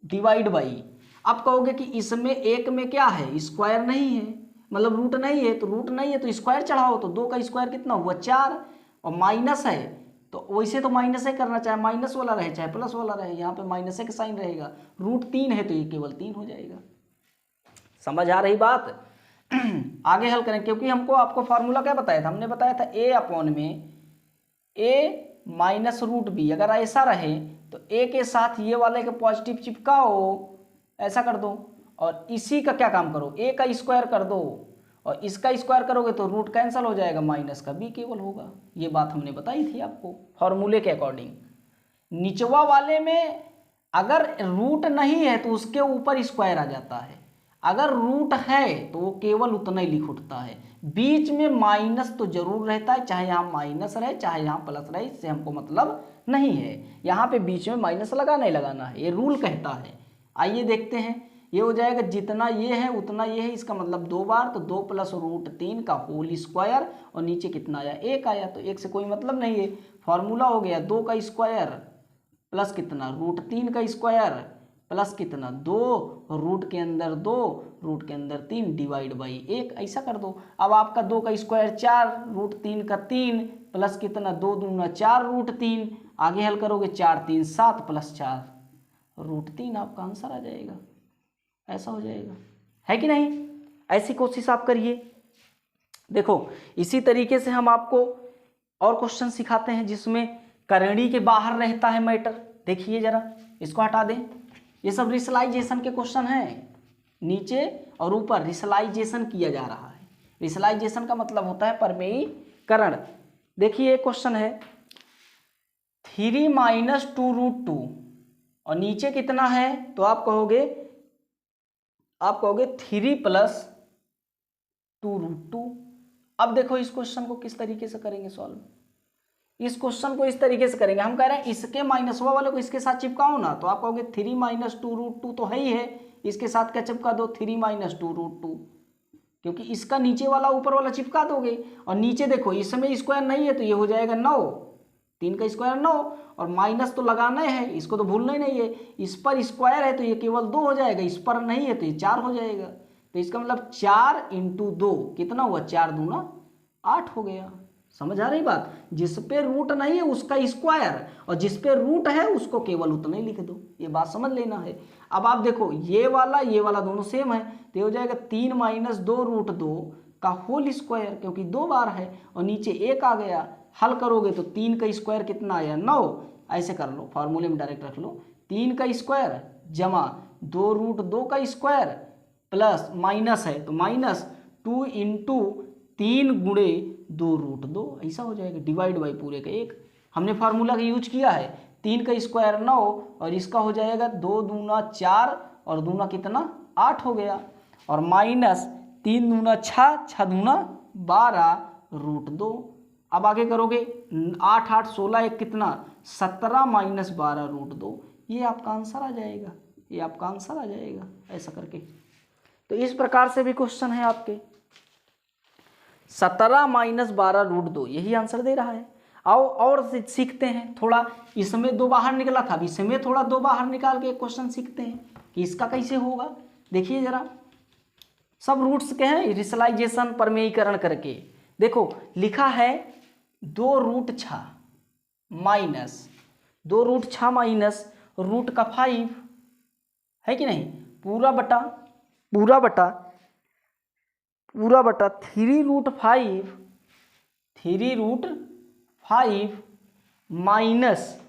डिवाइड बाई, अब कहोगे कि इसमें एक में क्या है, स्क्वायर नहीं है, मतलब रूट नहीं है, तो रूट नहीं है तो स्क्वायर चढ़ाओ, तो 2 का स्क्वायर कितना हुआ 4, और माइनस है तो वैसे तो माइनस ही करना, चाहे माइनस वाला रहे चाहे प्लस वाला रहे, यहाँ पे माइनस का साइन रहेगा। रूट 3 है तो ये केवल 3 हो जाएगा। समझ आ रही बात। आगे हल करें, क्योंकि हमको आपको फार्मूला क्या बताया था, हमने बताया था a अपॉन में a माइनस रूट बी। अगर ऐसा रहे तो a के साथ ये वाले के पॉजिटिव चिपकाओ, ऐसा कर दो, और इसी का क्या काम करो, a का स्क्वायर कर दो, और इसका स्क्वायर करोगे तो रूट कैंसिल हो जाएगा, माइनस का b केवल होगा। ये बात हमने बताई थी आपको फॉर्मूले के अकॉर्डिंग। निचवा वाले में अगर रूट नहीं है तो उसके ऊपर स्क्वायर आ जाता है, अगर रूट है तो वो केवल उतना ही लिख उठता है। बीच में माइनस तो जरूर रहता है, चाहे यहाँ माइनस रहे चाहे यहाँ प्लस रहे, इससे हमको मतलब नहीं है। यहाँ पे बीच में माइनस लगाना ही लगाना है, ये रूल कहता है। आइए देखते हैं, ये हो जाएगा जितना ये है उतना ये है, इसका मतलब 2 बार, तो 2 प्लस रूट 3 का होल स्क्वायर, और नीचे कितना आया 1 आया, तो 1 से कोई मतलब नहीं है। फॉर्मूला हो गया 2 का स्क्वायर प्लस कितना रूट 3 का स्क्वायर प्लस कितना 2, रूट के अंदर 2 रूट के अंदर 3 डिवाइड बाई 1, ऐसा कर दो। अब आपका 2 का स्क्वायर 4 रूट 3 का 3 प्लस कितना 2 दूना 4 रूट 3, आगे हल करोगे 4 3 7 प्लस 4 रूट 3, आपका आंसर आ जाएगा। ऐसा हो जाएगा, है कि नहीं। ऐसी कोशिश आप करिए। देखो इसी तरीके से हम आपको और क्वेश्चन सिखाते हैं जिसमें करणी के बाहर रहता है मैटर। देखिए जरा, इसको हटा दें, ये सब रिसलाइजेशन के क्वेश्चन हैं। नीचे और ऊपर रिसलाइजेशन किया जा रहा है। रिसलाइजेशन का मतलब होता है परमेयीकरण। देखिए एक क्वेश्चन है 3 माइनस 2 रूट 2, और नीचे कितना है, तो आप कहोगे 3 प्लस 2 रूट 2। अब देखो इस क्वेश्चन को किस तरीके से करेंगे सॉल्व। इस क्वेश्चन को इस तरीके से करेंगे, हम कह रहे हैं इसके माइनस वाले को इसके साथ चिपकाओ ना, तो आप कहोगे 3 माइनस 2 रूट 2 तो है ही है, इसके साथ क्या चिपका दो 3 माइनस 2 रूट 2, क्योंकि इसका नीचे वाला ऊपर वाला चिपका दोगे। और नीचे देखो इसमें स्क्वायर नहीं है तो ये हो जाएगा 9, 3 का स्क्वायर 9, और माइनस तो लगाना है, इसको तो भूलना ही नहीं है। इस पर स्क्वायर है तो ये केवल 2 हो जाएगा, इस पर नहीं है तो ये 4 हो जाएगा। तो इसका मतलब 4 × 2 कितना हुआ, 4 दूना 8 हो गया। समझ आ रही बात। जिस पे रूट नहीं है उसका स्क्वायर, और जिस पे रूट है उसको केवल उतना ही लिख दो, ये बात समझ लेना है। अब आप देखो ये वाला दोनों सेम है, तो ये हो जाएगा 3 माइनस 2 रूट 2 का होल स्क्वायर, क्योंकि 2 बार है, और नीचे 1 आ गया। हल करोगे तो 3 का स्क्वायर कितना आया 9, ऐसे कर लो, फार्मूले में डायरेक्ट रख लो। 3 का स्क्वायर जमा 2 रूट 2 का स्क्वायर प्लस माइनस है तो माइनस 2 × 3 गुणे 2 रूट 2, ऐसा हो जाएगा। डिवाइड बाई पूरे का 1, हमने फार्मूला का यूज किया है। 3 का स्क्वायर 9, और इसका हो जाएगा 2 दूना 4 और दूना कितना 8 हो गया, और माइनस 3 दूना 6, 6 दूना 12 रूट 2। अब आगे करोगे 8 8 16 1 कितना 17 माइनस 12 रूट 2, ये आपका आंसर आ जाएगा, ये आपका आंसर आ जाएगा ऐसा करके। तो इस प्रकार से भी क्वेश्चन है आपके 17 माइनस 12 रूट 2, यही आंसर दे रहा है। आओ और सीखते हैं थोड़ा, इसमें 2 बाहर निकला था, अब इसमें थोड़ा 2 बाहर निकाल के एक क्वेश्चन सीखते हैं कि इसका कैसे होगा। देखिए जरा, सब रूट्स के हैं, रिसलाइजेशन परमेयीकरण करके। देखो लिखा है 2 root 6 minus 2 root 6 minus root का 5 है कि नहीं, पूरा बटा 3√5 माइनस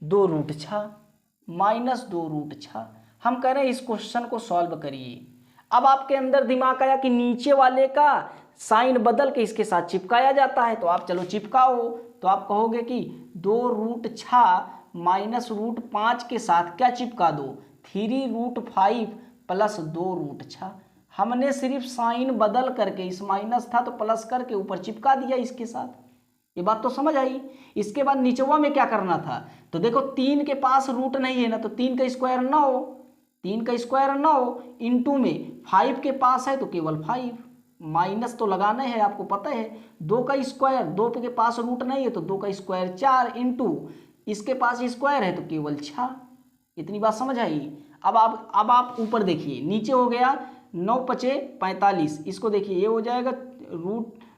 2√6 हम कह रहे हैं इस क्वेश्चन को सॉल्व करिए। अब आपके अंदर दिमाग आया कि नीचे वाले का साइन बदल के इसके साथ चिपकाया जाता है, तो आप चलो चिपकाओ। तो आप कहोगे कि 2√6 माइनस √5 के साथ क्या चिपका दो, 3√5 प्लस 2√6। हमने सिर्फ साइन बदल करके, इस माइनस था तो प्लस करके ऊपर चिपका दिया इसके साथ। ये बात तो समझ आई। इसके बाद निचवा में क्या करना था, तो देखो 3 के पास रूट नहीं है ना, तो 3 का स्क्वायर 9 इंटू में 5 के पास है तो केवल 5, माइनस तो लगाना है आपको पता है। 2 का स्क्वायर, 2 के पास रूट नहीं है तो 2 का स्क्वायर 4 इंटू इसके पास स्क्वायर है तो केवल 6। इतनी बात समझ आई। अब आप ऊपर देखिए, नीचे हो गया 9×5 = 45। इसको देखिए, ये हो जाएगा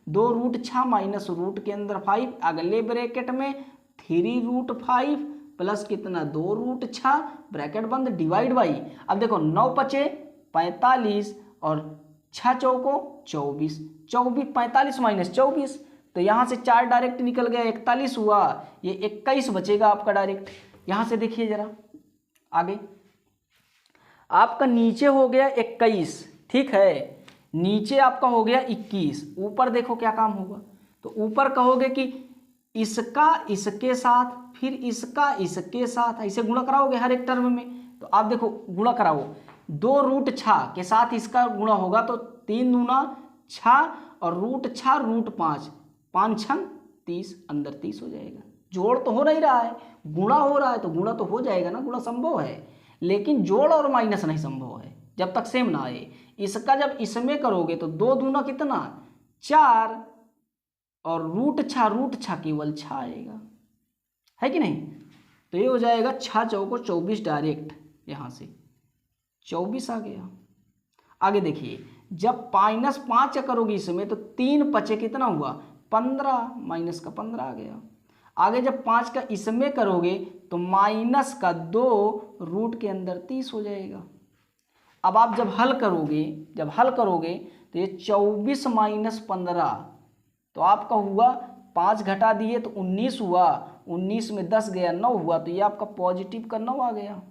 2√6 माइनस रूट के अंदर 5, अगले ब्रैकेट में 3√5 प्लस कितना 2√6 ब्रैकेट बंद डिवाइड बाई। अब देखो 9×5 = 45 और 6 चौको 24, 45 माइनस 24, तो यहाँ से 4 डायरेक्ट निकल गया, 41 हुआ, ये 21 बचेगा आपका डायरेक्ट। यहाँ से देखिए जरा आगे, आपका नीचे हो गया 21, ठीक है, नीचे आपका हो गया 21, ऊपर देखो क्या काम होगा। तो ऊपर कहोगे कि इसका इसके साथ, फिर इसका इसके साथ, ऐसे गुणा कराओगे हर एक टर्म में। तो आप देखो गुणा कराओ, 2√6 के साथ इसका गुणा होगा तो 3 दूना 6 और √6 √5, 5 छंग 30, अंदर 30 हो जाएगा। जोड़ तो हो नहीं रहा है, गुणा हो रहा है, तो गुणा तो हो जाएगा ना, गुणा संभव है, लेकिन जोड़ और माइनस नहीं संभव है जब तक सेम ना आए। इसका जब इसमें करोगे तो 2 दूना कितना 4 और √6 केवल 6 आएगा, है कि नहीं। तो ये हो जाएगा 6 चौको 24 डायरेक्ट, यहाँ से 24 आ गया। आगे देखिए, जब -5 करोगे इसमें तो 3 × 5 कितना हुआ 15, माइनस का 15 आ गया। आगे जब 5 का इसमें करोगे तो माइनस का 2 रूट के अंदर 30 हो जाएगा। अब आप जब हल करोगे तो ये 24 माइनस 15, तो आपका हुआ 5 घटा दिए तो 19 हुआ, 19 में 10 गया 9 हुआ, तो ये आपका पॉजिटिव का 9 आ गया।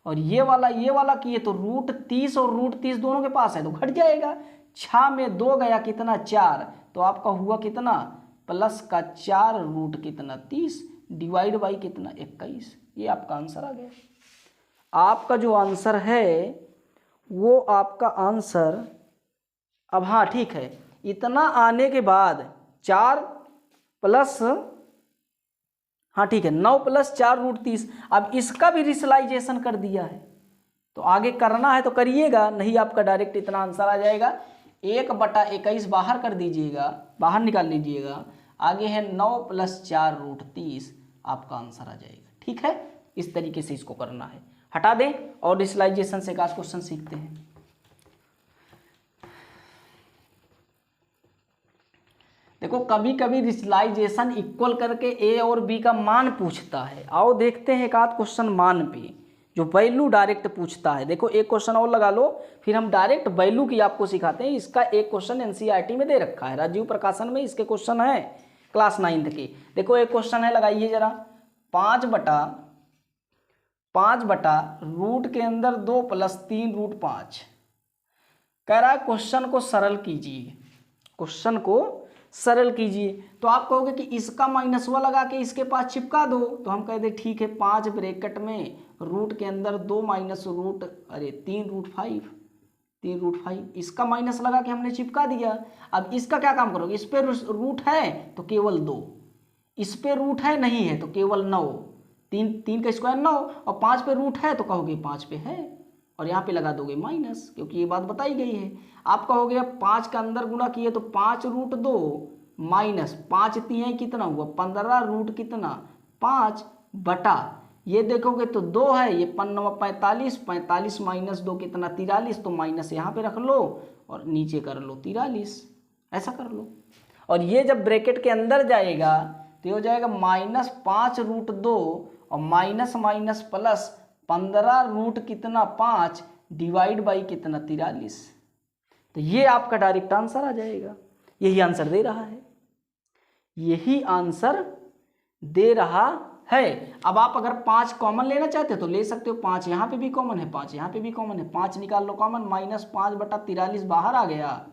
और ये वाला किए तो √30 और √30 दोनों के पास है तो घट जाएगा, 6 में 2 गया कितना 4, तो आपका हुआ कितना प्लस का 4 रूट कितना 30 डिवाइड बाई कितना 21। ये आपका आंसर आ गया। आपका जो आंसर है वो आपका आंसर, अब हाँ ठीक है, इतना आने के बाद 4 प्लस, हाँ ठीक है 9 + 4 √30। अब इसका भी रिसलाइजेशन कर दिया है, तो आगे करना है तो करिएगा, नहीं आपका डायरेक्ट इतना आंसर आ जाएगा। 1/21 बाहर कर दीजिएगा, बाहर निकाल लीजिएगा, आगे है 9 + 4 √30, आपका आंसर आ जाएगा। ठीक है, इस तरीके से इसको करना है। हटा दें और रिसलाइजेशन से का क्वेश्चन सीखते हैं। देखो कभी कभी रिसलाइजेशन इक्वल करके ए और बी का मान पूछता है। आओ देखते हैं एक आध क्वेश्चन मान पे जो वैल्यू डायरेक्ट पूछता है। देखो एक क्वेश्चन और लगा लो, फिर हम डायरेक्ट वैल्यू की आपको सिखाते हैं। इसका एक क्वेश्चन एनसीईआरटी में दे रखा है, राजीव प्रकाशन में इसके क्वेश्चन है क्लास 9th के। देखो एक क्वेश्चन है, लगाइए जरा, 5 बटा रूट के अंदर 2 + 3 √5 कह रहा है क्वेश्चन को सरल कीजिए, क्वेश्चन को सरल कीजिए। तो आप कहोगे कि इसका -1 लगा के इसके पास चिपका दो, तो हम कहते ठीक है 5 ब्रैकेट में रूट के अंदर 2 माइनस रूट 3 √5 इसका माइनस लगा के हमने चिपका दिया। अब इसका क्या काम करोगे, इस पे रूट है तो केवल 2, इस पे रूट है नहीं है तो केवल 9, 3 का स्क्वायर 9 और 5 पे रूट है तो कहोगे 5 पे है और यहाँ पे लगा दोगे माइनस, क्योंकि ये बात बताई गई है। आप कहोगे 5 का अंदर गुणा किए तो 5 √2 माइनस 5 3 कितना हुआ 15 रूट कितना 5 बटा, ये देखोगे तो 2 है, ये 45 45 माइनस 2 कितना 43, तो माइनस यहाँ पे रख लो और नीचे कर लो 43, ऐसा कर लो। और ये जब ब्रैकेट के अंदर जाएगा तो ये हो जाएगा -5 √2 और माइनस माइनस प्लस 15 रूट कितना 5 डिवाइड बाई कितना 43। तो ये आपका डायरेक्ट आंसर आ जाएगा। यही आंसर दे रहा है, यही आंसर दे रहा है। अब आप अगर 5 कॉमन लेना चाहते हो तो ले सकते हो, 5 यहाँ पे भी कॉमन है, 5 यहाँ पे भी कॉमन है, 5 निकाल लो कॉमन, -5/43 बाहर आ गया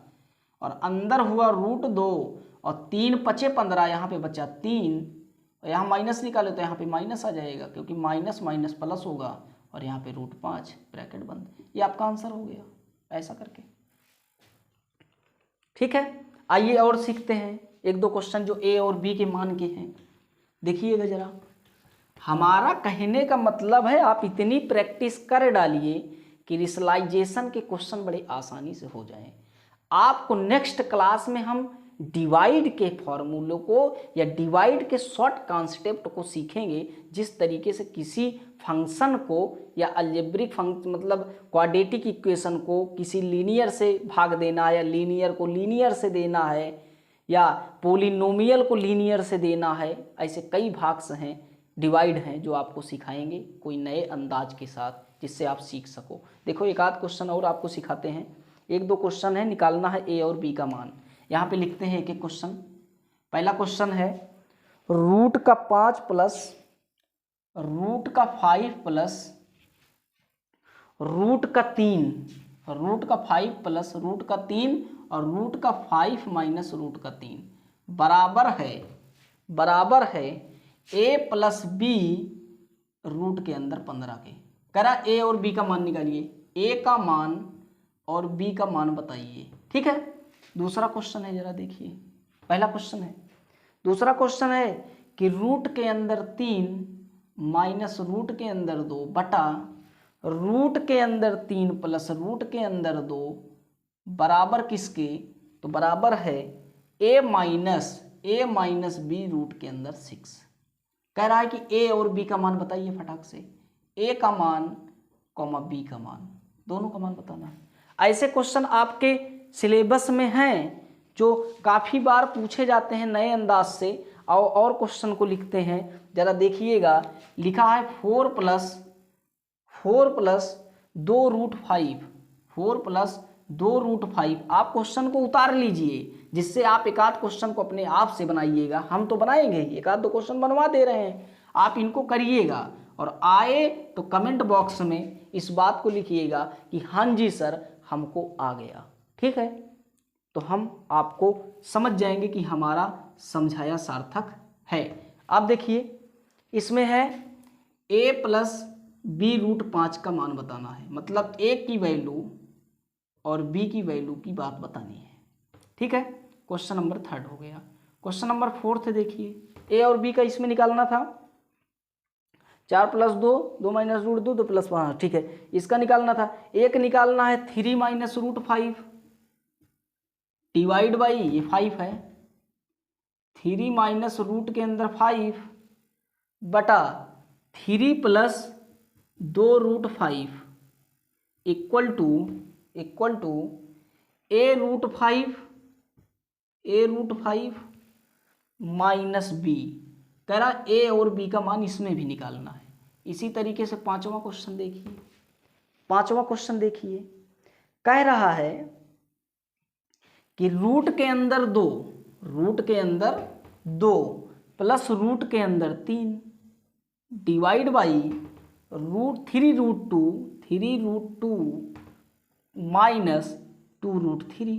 और अंदर हुआ √2 और 3 × 5 = 15, यहाँ पे बचा 3, यहाँ माइनस निकाले तो यहाँ पे माइनस आ जाएगा क्योंकि माइनस माइनस प्लस होगा और यहाँ पे √5 ब्रैकेट बंद। ये आपका आंसर हो गया ऐसा करके। ठीक है, आइए और सीखते हैं 1-2 क्वेश्चन जो ए और बी के मान के हैं। देखिएगा जरा, हमारा कहने का मतलब है आप इतनी प्रैक्टिस कर डालिए कि रिसलाइजेशन के क्वेश्चन बड़े आसानी से हो जाएं। आपको नेक्स्ट क्लास में हम डिवाइड के फॉर्मूलों को या डिवाइड के शॉर्ट कॉन्सेप्ट को सीखेंगे, जिस तरीके से किसी फंक्शन को या अलजेब्रिक फंक्शन मतलब क्वाड्रेटिक इक्वेशन को किसी लीनियर से भाग देना है या लीनियर को लीनियर से देना है या पोलिनोमियल को लीनियर से देना है। ऐसे कई भाग्स हैं, डिवाइड हैं जो आपको सिखाएंगे कोई नए अंदाज के साथ जिससे आप सीख सको। देखो एक आध क्वेश्चन और आपको सिखाते हैं, 1-2 क्वेश्चन है, निकालना है ए और बी का मान। यहाँ पे लिखते हैं एक-एक क्वेश्चन। पहला क्वेश्चन है √5 प्लस √5 प्लस √3, √5 प्लस √3 और √5 माइनस √3 बराबर है a प्लस बी रूट के अंदर 15 के। कह रहा ए और बी का मान निकालिए, ए का मान और बी का मान बताइए। ठीक है, दूसरा क्वेश्चन है, जरा देखिए। पहला क्वेश्चन है, दूसरा क्वेश्चन है कि रूट के अंदर 3 माइनस रूट के अंदर 2 बटा रूट के अंदर 3 प्लस रूट के अंदर 2 बराबर किसके, तो बराबर है a माइनस बी रूट के अंदर 6। कह रहा है कि ए और बी का मान बताइए फटाक से, ए का मान कॉमा बी का मान, दोनों का मान बताना है। ऐसे क्वेश्चन आपके सिलेबस में हैं जो काफ़ी बार पूछे जाते हैं नए अंदाज से। और क्वेश्चन को लिखते हैं, जरा देखिएगा। लिखा है 4 प्लस 2√5, 4 प्लस 2√5। आप क्वेश्चन को उतार लीजिए जिससे आप एक आध क्वेश्चन को अपने आप से बनाइएगा। हम तो बनाएंगे ही, एक आध 2 क्वेश्चन बनवा दे रहे हैं, आप इनको करिएगा और आए तो कमेंट बॉक्स में इस बात को लिखिएगा कि हाँ जी सर हमको आ गया। ठीक है, तो हम आपको समझ जाएंगे कि हमारा समझाया सार्थक है। आप देखिए इसमें है a प्लस बी √5 का मान बताना है, मतलब a की वैल्यू और b की वैल्यू की बात बतानी है। ठीक है, क्वेश्चन नंबर 3 हो गया। क्वेश्चन नंबर 4 देखिए, a और b का इसमें निकालना था 4 प्लस 2, 2 माइनस √2, 2 प्लस 5। ठीक है, इसका निकालना था, एक निकालना है 3 माइनस √5 डिवाइड बाई ये 5 है, 3 माइनस रूट के अंदर 5 बटा 3 plus 2√5 equal to a√5 minus b। कह रहा a और b का मान इसमें भी निकालना है। इसी तरीके से 5वां क्वेश्चन देखिए। 5वां क्वेश्चन देखिए, कह रहा है कि रूट के अंदर 2 प्लस रूट के अंदर 3 डिवाइड बाई √3√2 माइनस 2√3।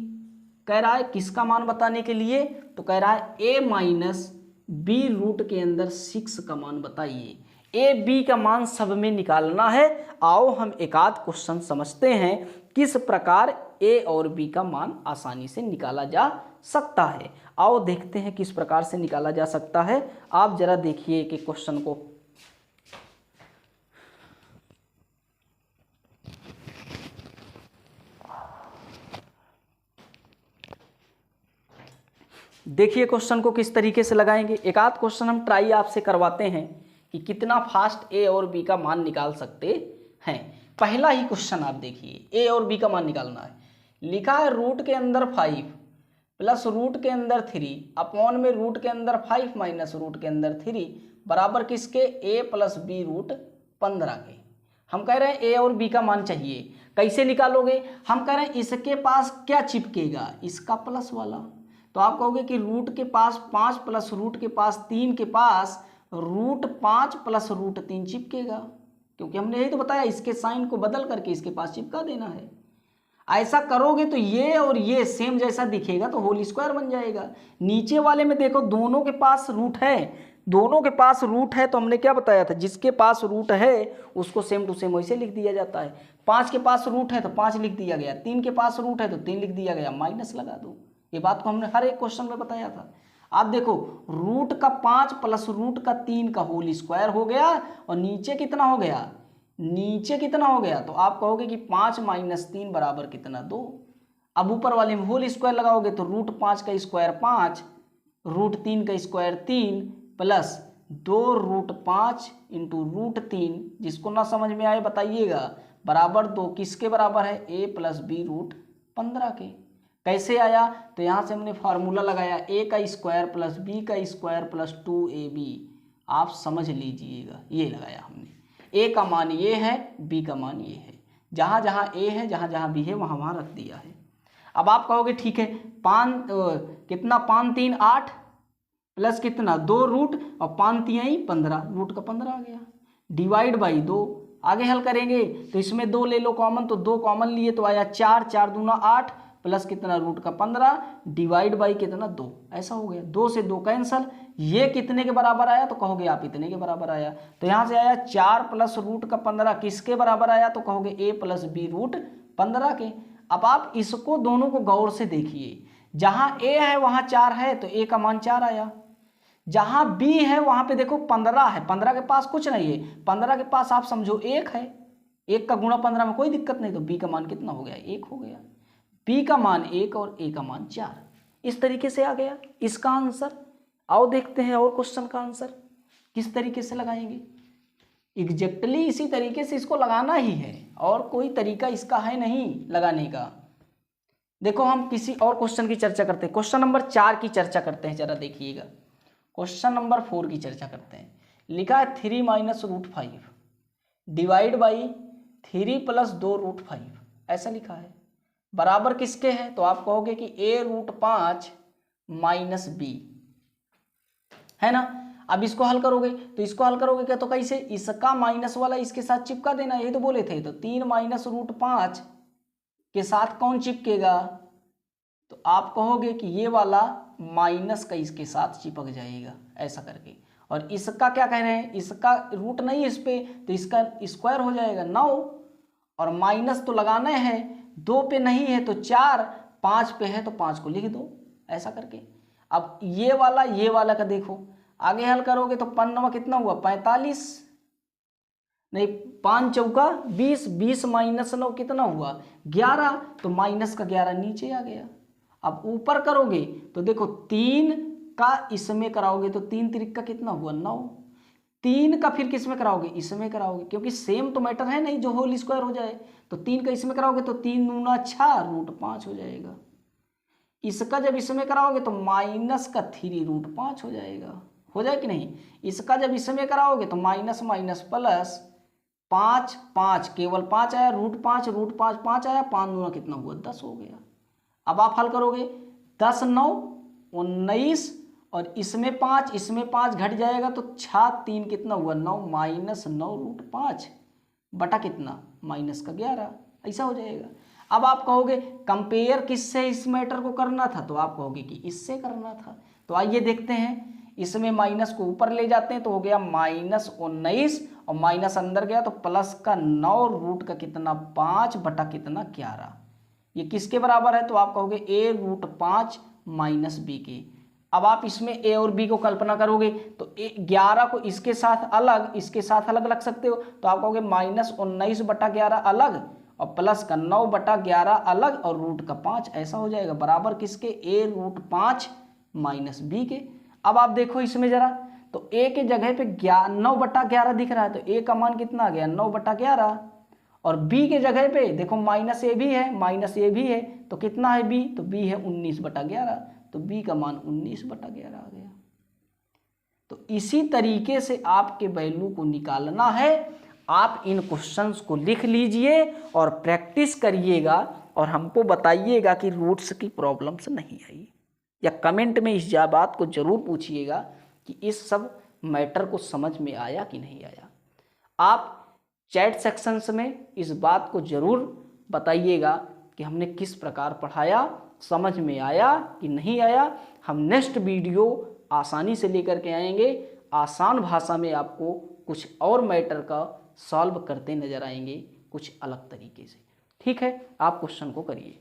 कह रहा है किसका मान बताने के लिए, तो कह रहा है a माइनस बी रूट के अंदर 6 का मान बताइए। ए बी का मान सब में निकालना है। आओ हम एक आध क्वेश्चन समझते हैं किस प्रकार ए और बी का मान आसानी से निकाला जा सकता है। आओ देखते हैं किस प्रकार से निकाला जा सकता है। आप जरा देखिए कि क्वेश्चन को, देखिए क्वेश्चन को किस तरीके से लगाएंगे। एक आध क्वेश्चन हम ट्राई आपसे करवाते हैं कि कितना फास्ट ए और बी का मान निकाल सकते हैं। पहला ही क्वेश्चन आप देखिए, ए और बी का मान निकालना है। लिखा है रूट के अंदर 5 प्लस रूट के अंदर 3 अपॉन में रूट के अंदर 5 माइनस रूट के अंदर 3 बराबर किसके, a प्लस बी रूट 15 के। हम कह रहे हैं ए और बी का मान चाहिए, कैसे निकालोगे? हम कह रहे हैं इसके पास क्या चिपकेगा, इसका प्लस वाला। तो आप कहोगे कि रूट के पास 5 प्लस रूट के पास 3 के पास रूट 5 प्लस रूट 3 चिपकेगा, क्योंकि हमने यही तो बताया, इसके साइन को बदल करके इसके पास चिपका देना है। ऐसा करोगे तो ये और ये सेम जैसा दिखेगा तो होल स्क्वायर बन जाएगा। नीचे वाले में देखो दोनों के पास रूट है, दोनों के पास रूट है, तो हमने क्या बताया था, जिसके पास रूट है उसको सेम टू सेम वैसे लिख दिया जाता है। 5 के पास रूट है तो 5 लिख दिया गया, 3 के पास रूट है तो 3 लिख दिया गया, माइनस लगा दो। ये बात को हमने हर एक क्वेश्चन में बताया था। आप देखो रूट का 5 प्लस रूट का 3 का होल स्क्वायर हो गया, और नीचे कितना हो गया, नीचे कितना हो गया, तो आप कहोगे कि 5 माइनस 3 बराबर कितना, 2। अब ऊपर वाले में होल स्क्वायर लगाओगे तो रूट 5 का स्क्वायर 5, रूट 3 का square 3 plus 2 root 5 into root 3, जिसको ना समझ में आए बताइएगा, बराबर 2 किसके बराबर है, a प्लस बी रूट 15 के। कैसे आया, तो यहाँ से हमने फार्मूला लगाया, a का स्क्वायर प्लस b का स्क्वायर प्लस 2ab, आप समझ लीजिएगा, ये लगाया हमने। a का मान ये है, b का मान ये है, जहाँ जहाँ a है जहाँ जहाँ b है वहाँ वहाँ रख दिया है। अब आप कहोगे ठीक है, कितना 5 3 8 प्लस कितना 2 रूट और 5 3 15, रूट का 15 आ गया, डिवाइड बाई 2। आगे हल करेंगे तो इसमें 2 ले लो कॉमन, तो 2 कॉमन लिए तो आया 4, 4 दूना 8 प्लस कितना रूट का 15 डिवाइड बाई कितना 2, ऐसा हो गया। 2 से 2 कैंसल, ये कितने के बराबर आया, तो कहोगे आप इतने के बराबर आया। तो यहाँ से आया 4 प्लस रूट का 15 किसके बराबर आया, तो कहोगे a प्लस बी रूट 15 के। अब आप इसको दोनों को गौर से देखिए, जहाँ a है वहाँ 4 है तो a का मान 4 आया, जहाँ b है वहाँ पे देखो 15 है, 15 के पास कुछ नहीं है, 15 के पास आप समझो 1 है, 1 का गुणा 15 में कोई दिक्कत नहीं, तो b का मान कितना हो गया, 1 हो गया। b का मान 1 और a का मान 4, इस तरीके से आ गया इसका आंसर। आओ देखते हैं और क्वेश्चन का आंसर किस तरीके से लगाएंगे। एग्जैक्टली इसी तरीके से इसको लगाना ही है, और कोई तरीका इसका है नहीं लगाने का। देखो हम किसी और क्वेश्चन की चर्चा करते हैं, क्वेश्चन नंबर 4 की चर्चा करते हैं, जरा देखिएगा। क्वेश्चन नंबर 4 की चर्चा करते हैं। लिखा है 3 minus root 5 divide by 3 plus 2 root 5, ऐसा लिखा है, बराबर किसके है, तो आप कहोगे कि a रूट 5 माइनस बी, है ना। अब इसको हल करोगे तो इसको हल करोगे क्या, तो कैसे, इसका माइनस वाला इसके साथ चिपका देना, ये तो बोले थे। तो 3 माइनस रूट 5 के साथ कौन चिपकेगा, तो आप कहोगे कि ये वाला माइनस का इसके साथ चिपक जाएगा, ऐसा करके। और इसका क्या कह रहे हैं, इसका रूट नहीं है इस पे, तो इसका स्क्वायर हो जाएगा 9, और माइनस तो लगाना है, 2 पे नहीं है तो 4, 5 पे है तो 5 को लिख दो, ऐसा करके। अब ये वाला का देखो, आगे हल करोगे तो 5 कितना हुआ 45, नहीं 5 चौका 20, 20 माइनस 9 कितना हुआ 11, तो माइनस का 11 नीचे आ गया। अब ऊपर करोगे तो देखो 3 का इसमें कराओगे तो 3 त्रिक का कितना हुआ 9, 3 का फिर किस में कराओगे, इसमें कराओगे, क्योंकि सेम तो मैटर है नहीं जो होल स्क्वायर हो जाए। तो 3 का इसमें कराओगे तो 3 दूना 6 रूट 5 हो जाएगा। इसका जब इसमें कराओगे तो माइनस का 3 रूट 5 हो जाएगा, हो जाए कि नहीं। इसका जब इसमें कराओगे तो माइनस माइनस प्लस 5, 5 केवल 5 आया, रूट 5 5 आया, 5 दूना कितना हुआ 10 हो गया। अब आप हल करोगे 10 9 19, और इसमें 5 घट जाएगा तो 6 3 कितना हुआ 9, माइनस 9 रूट 5 बटा कितना माइनस का 11, ऐसा हो जाएगा। अब आप कहोगे कंपेयर किससे इस मैटर को करना था, तो आप कहोगे कि इससे करना था। तो आइए देखते हैं, इसमें माइनस को ऊपर ले जाते हैं तो हो गया माइनस 19, और माइनस अंदर गया तो प्लस का 9 रूट का कितना 5 बटा कितना 11, ये किसके बराबर है, तो आप कहोगे a रूट 5 माइनस बी के। अब आप इसमें a और b को कल्पना करोगे तो 11 को इसके साथ अलग, इसके साथ अलग रख सकते हो, तो आप कहोगे माइनस 19 बटा 11 अलग, और प्लस का 9 बटा 11 अलग, और रूट का 5, ऐसा हो जाएगा, बराबर किसके a रूट 5 माइनस बी के। अब आप देखो इसमें जरा, तो a के जगह पे 9 बटा 11 दिख रहा है, तो a का मान कितना आ गया 9 बटा 11, और b के जगह पे देखो माइनस ए भी है, तो कितना है b, तो b है 19 बटा 11, तो b का मान 19 बटा 11 आ गया। तो इसी तरीके से आपके वैल्यू को निकालना है। आप इन क्वेश्चंस को लिख लीजिए और प्रैक्टिस करिएगा और हमको बताइएगा कि रूट्स की प्रॉब्लम्स नहीं आई, या कमेंट में इस बात को जरूर पूछिएगा कि इस सब मैटर को समझ में आया कि नहीं आया। आप चैट सेक्शंस में इस बात को जरूर बताइएगा कि हमने किस प्रकार पढ़ाया, समझ में आया कि नहीं आया। हम नेक्स्ट वीडियो आसानी से लेकर के आएंगे, आसान भाषा में आपको कुछ और मैटर का सॉल्व करते नजर आएंगे कुछ अलग तरीके से। ठीक है, आप क्वेश्चन को करिए।